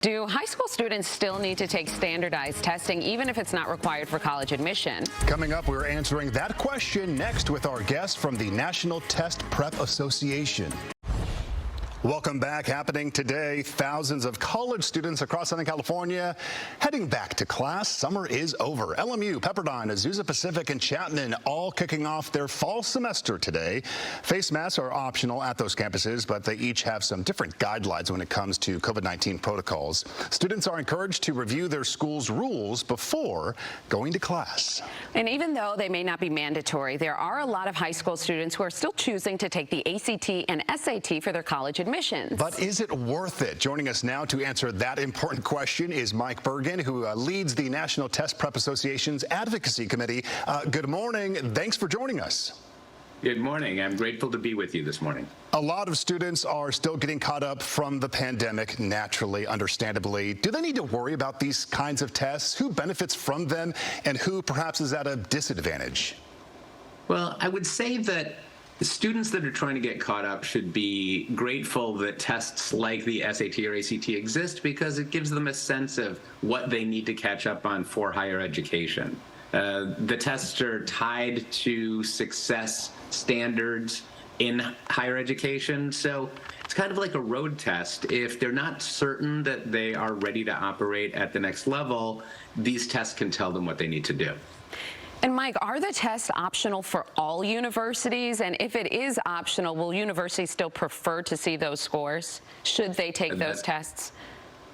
Do high school students still need to take standardized testing, even if it's not required for college admission? Coming up, we're answering that question next with our guest from the National Test Prep Association. Welcome back. Happening today, thousands of college students across Southern California heading back to class. Summer is over. LMU, Pepperdine, Azusa Pacific, and Chapman all kicking off their fall semester today. Face masks are optional at those campuses, but they each have some different guidelines when it comes to COVID-19 protocols. Students are encouraged to review their school's rules before going to class. And even though they may not be mandatory, there are a lot of high school students who are still choosing to take the ACT and SAT for their college admissions. But is it worth it? Joining us now to answer that important question is Mike Bergin, who leads the National Test Prep Association's Advocacy Committee. Good morning. Thanks for joining us. Good morning. I'm grateful to be with you this morning. A lot of students are still getting caught up from the pandemic, naturally, understandably. Do they need to worry about these kinds of tests? Who benefits from them and who perhaps is at a disadvantage? Well, I would say that the students that are trying to get caught up should be grateful that tests like the SAT or ACT exist, because it gives them a sense of what they need to catch up on for higher education. The tests are tied to success standards in higher education, so it's kind of like a road test. If they're not certain that they are ready to operate at the next level, these tests can tell them what they need to do. And Mike, are the tests optional for all universities? And if it is optional, will universities still prefer to see those scores? Should they take those tests?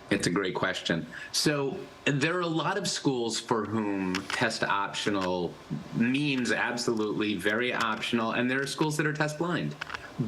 It's a great question. So there are a lot of schools for whom test optional means absolutely very optional, and there are schools that are test blind.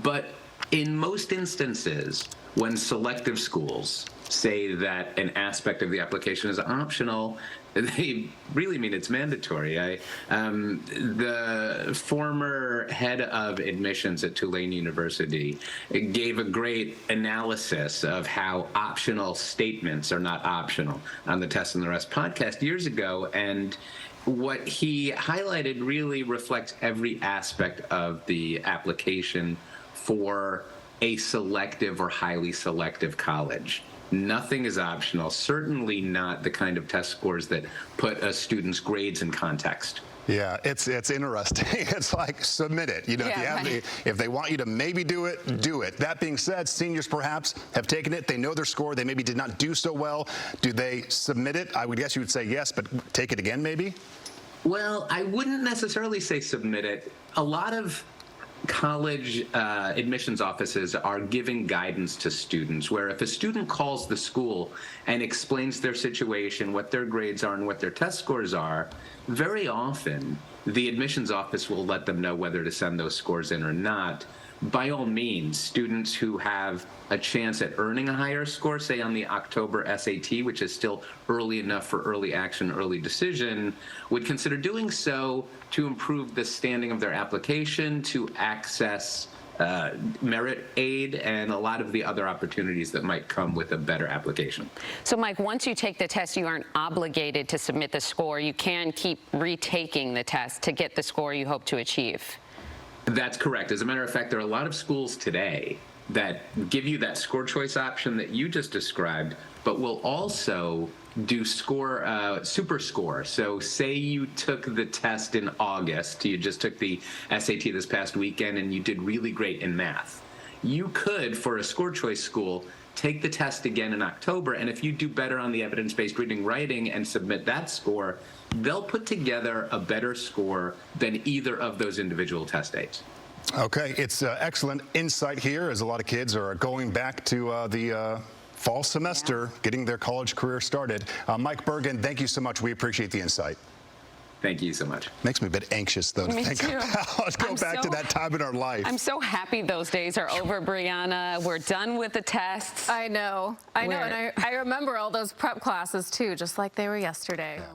But in most instances, when selective schools say that an aspect of the application is optional, they really mean it's mandatory. The former head of admissions at Tulane University gave a great analysis of how optional statements are not optional on the Test and the Rest podcast years ago, and what he highlighted really reflects every aspect of the application for a selective or highly selective college. Nothing is optional, certainly not the kind of test scores that put a student's grades in context. Yeah, it's interesting. It's like, submit it. You know, if they want you to maybe do it, do it. That being said, seniors perhaps have taken it. They know their score. They maybe did not do so well. Do they submit it? I would guess you would say yes, but take it again maybe? Well, I wouldn't necessarily say submit it. A lot of college admissions offices are giving guidance to students where if a student calls the school and explains their situation, what their grades are and what their test scores are, very often the admissions office will let them know whether to send those scores in or not. By all means, students who have a chance at earning a higher score, say on the October SAT, which is still early enough for early action, early decision, would consider doing so to improve the standing of their application, to access merit aid, and a lot of the other opportunities that might come with a better application. So, Mike, once you take the test, you aren't obligated to submit the score. You can keep retaking the test to get the score you hope to achieve. That's correct. As a matter of fact, there are a lot of schools today that give you that score choice option that you just described, but will also do super score. So say you took the test in August, you just took the SAT this past weekend and you did really great in math. You could, for a score choice school, take the test again in October, and if you do better on the evidence-based reading writing and submit that score, they'll put together a better score than either of those individual test dates. Okay, it's excellent insight here as a lot of kids are going back to the fall semester, getting their college career started. Mike Bergin, thank you so much. We appreciate the insight. Thank you so much. Makes me a bit anxious, though, to think about. Let's go back to that time in our life. I'm so happy those days are over, Brianna. We're done with the tests. I know. And I remember all those prep classes, too, just like they were yesterday. Yeah.